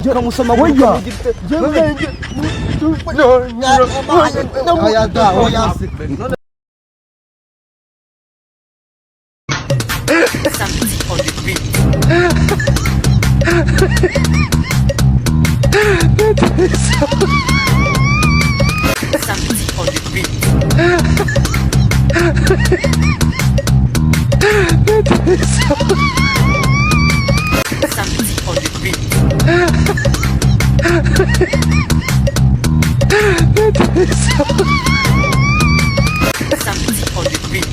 Jangan musuh mau ya. Jangan. Ya dah, oh ya. On the beat. Something on the beat. Something on the beat. Something on the beat.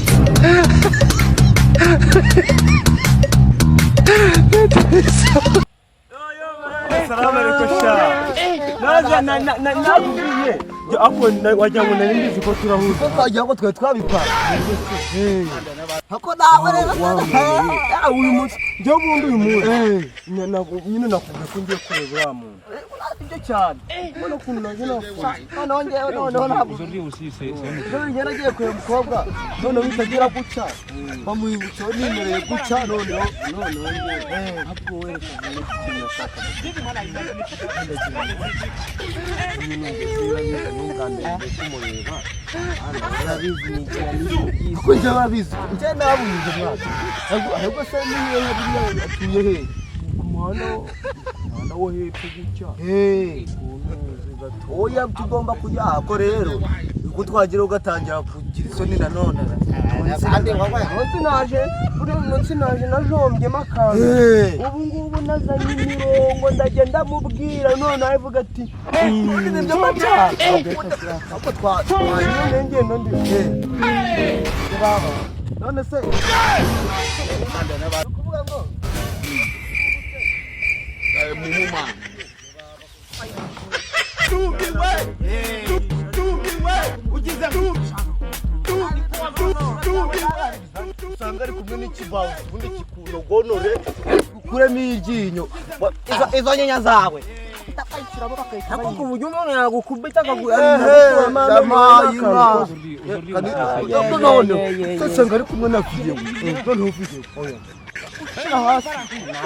Salamu alaikum sha. Naza nagubiye. Ako wajya ngo nari ko turahuza. Ko twajya ngo twe twabipara. Hako nawe rero. Uyu munsi nje bundi uyu munsi. Nyine nakuvuga ko ngiye kureba wa muntu. Ibyo cyane. Mbona kuntu naje nafuza. None ntabwo uri usise. None yaragiye kureba umukobwa. None witagira guca. Bamwibutsa nimereye guca none ahubwo werekana ikintu yashaka. Kujya babizi njye nabunze mwaka ahubwo se niyo atuye he umuhanda wo hepfo gutya oya tugomba kujya ako rero uko twagira ugatangira kugira isoni nanone Sande wabaye munsi naje najombye makanga ubu ngubu nazanye imirongo ndagenda mubwira none avuga ati nibyo macha ako twanyine ngendo ndi baba none se kuvuga ngo mumuma usanga ari kumwe n'ikibazo ubundi kikunogonore ukuremo iryinyo izo nyanya zawe ako kuburyo umuntu yagukubita akagura usanga ari kumwe na video noneho video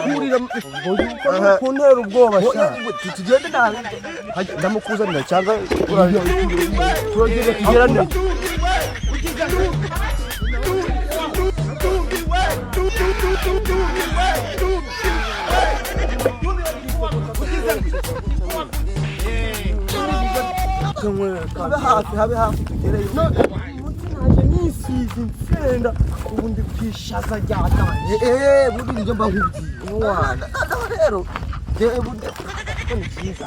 kurira kuntera ubwoba tugende nawe ndamukuzanira cyangwa turageze tugerane habe hafi tugereyo naje nisize insenda ubundi kwishaza ryatanye bundi nje mba nkubwiye mwana rero bundi ni cyiza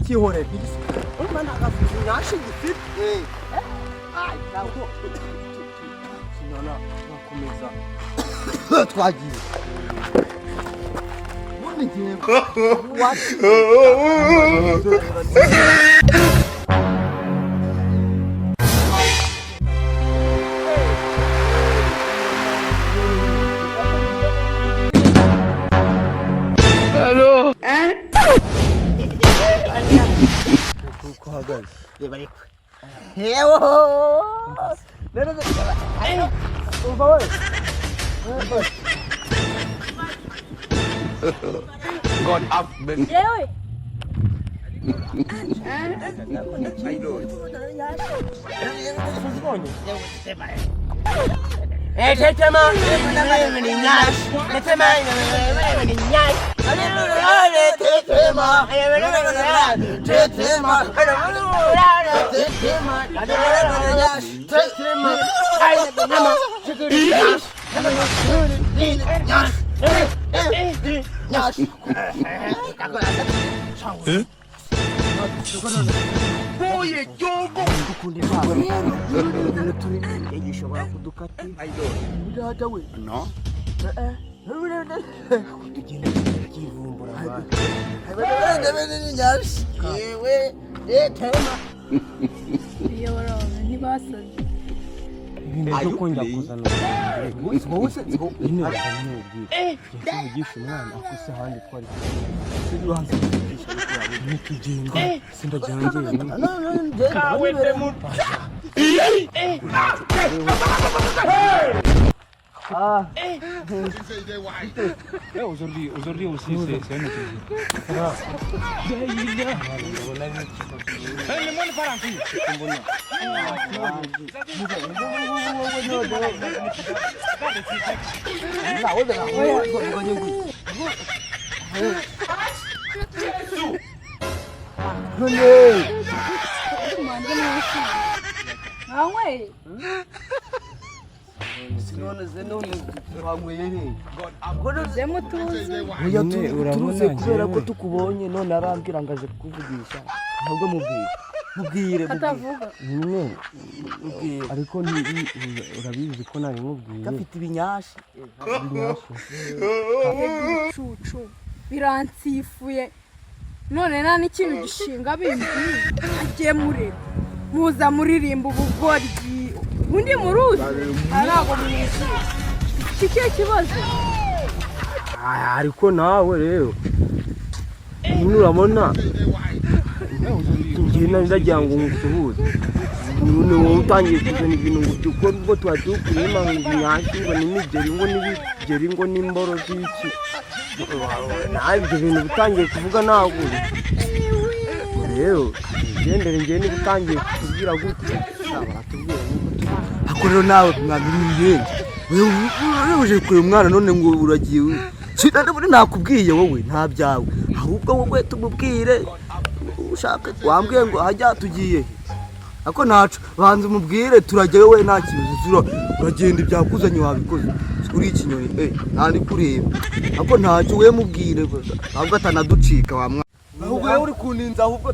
kihore bigisi umwana akavuga nashe gifite ntabwo sinona nakomeza twagiye bundi ngiye God have mercy. Boye jogo kundi baba turi yishobora kudukati ndada we no tugenda kivumbura abantu yewe tema yoro ni basaje ibintu byo kongera kuzana bose ine yakugisha umwana akuse ahandi twari siri hanze nikigenda sindajyanjye kawe demu aujourd'hui aussi, c'est un autre le monde part en couille. Wanyweye mutuze turuze kubera ko tukubonye none arambwira ngo aje kukuvugisha ntabwo mubwire atavuga ariko urabizi ko nari mubwiye gafite ibinyashi cucu biransifuye none nta n'ikintu gishinga bimbwiye agiye mureba muza muririmba ubugoryi undi muruzi arago mwizi kikiye kibazo ariko nawe rero urabona njye ndagira ngo ngusuhuze none wowe utangiye kuzana ibintu ngo dukore ubwo tuba tukurima ngo ibinyashi ngo n'imigeri ngo n'ibigeri ngo n'imboro z'iki nawe ibyo bintu bitangiye kuvuga ntabwo rero gendere njye niba utangiye kutubwira gutya baratubwira ako rero nawe mwabiri n'ibindi wewe uje kureba umwana none ngo uragiye nakubwiye wowe nta byawe ahubwo wowe tumubwire ushaka wambwiye ngo hajya tugiye ako ntacu banza umubwire turajyayo we nta kibazo uragenda ibyakuzanye wabikoze uri ikinyoni ntandi kureba ako ntacyo we mubwire ahubwo atanaducika wa mwana ahubwo wowe uri kuninza ahubwo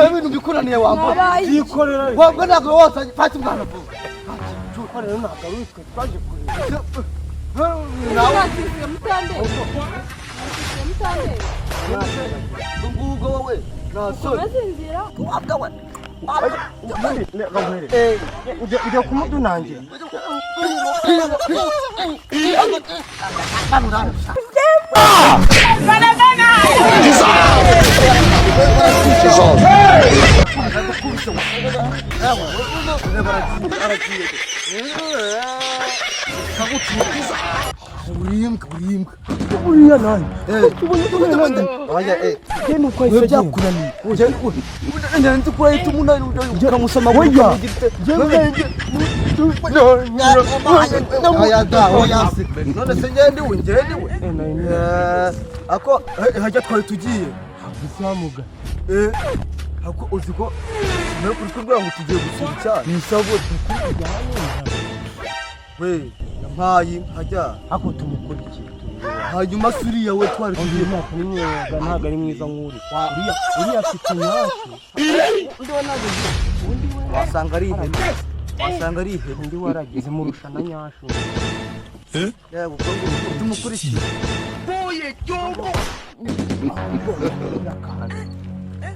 ibintu bikuraniye wabwo ntabwo wose fata umwana vuba rero ntabwo ari utwe twaje kureba ngubwo wowe nasore wabwa we njya kumudunangira uriya nani genda ukwahise byakunaniye nzi ko urahita umunani ukamusoma none se ngendiwe ako hajya twari tugiye gusamuga ako uzi ko nawe kuri kubwira ngo tugiye gusura icyayi nisabo we yampaye hajya ako tumukurikiye hanyuma suriya we twari tugiye ntabwo ari mwiza nk'uri uriya afite nyacyo wasanga ari ihene undi warageze mu rushana nyasho yego ubwo tumukurikiye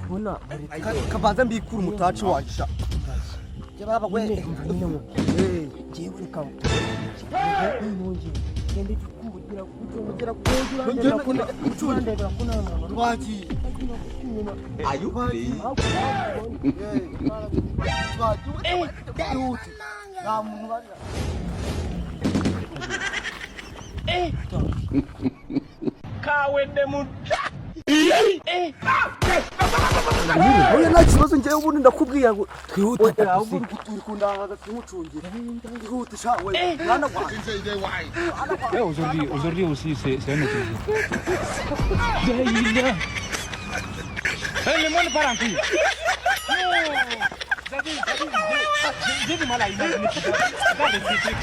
bona kabanza mbikura umutaci wacu baba we ngiye reka oya nta kibazo njyewe ubundi ndakubwira ngo twihute ahubwo turi kundangaza tumucungira twihute sha we mwana wanjye aujourd'hui aussi c'est un autre le monde part en couille. J'ai du mal à imaginer tout ça. Regarde ces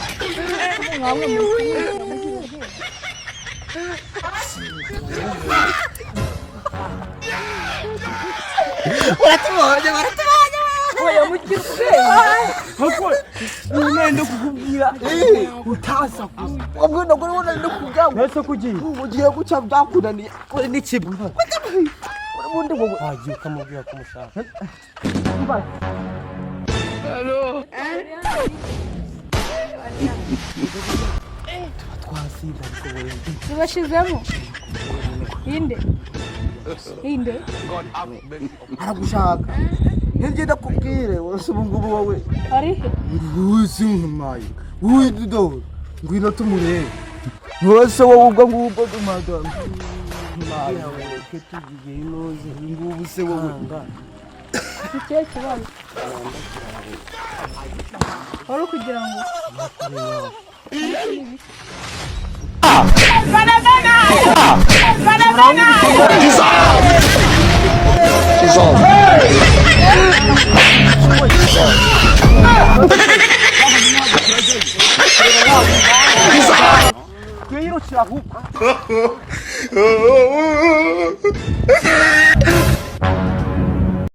oya mukirwe hako nende kukubwira utasa kuza ubwo ndagora ubona ndi kugaho nese kugiye ugiye guca byakunaniye kore n'ikibu ubundi ngo wagiye ukamubwira ko mushaka hello twasiba ariko wowe zibashizemo inde inde aragushaka hirya ndakubwire wose ubu ngubu wowe ari he uzi nk'umaye uwidodo ngwino tumurebe wose wowe ubwo ngubwo madam maye ke tugiye inoze ngubu se wowe icyo kibazo wari kugira ngo twirukira ahubwo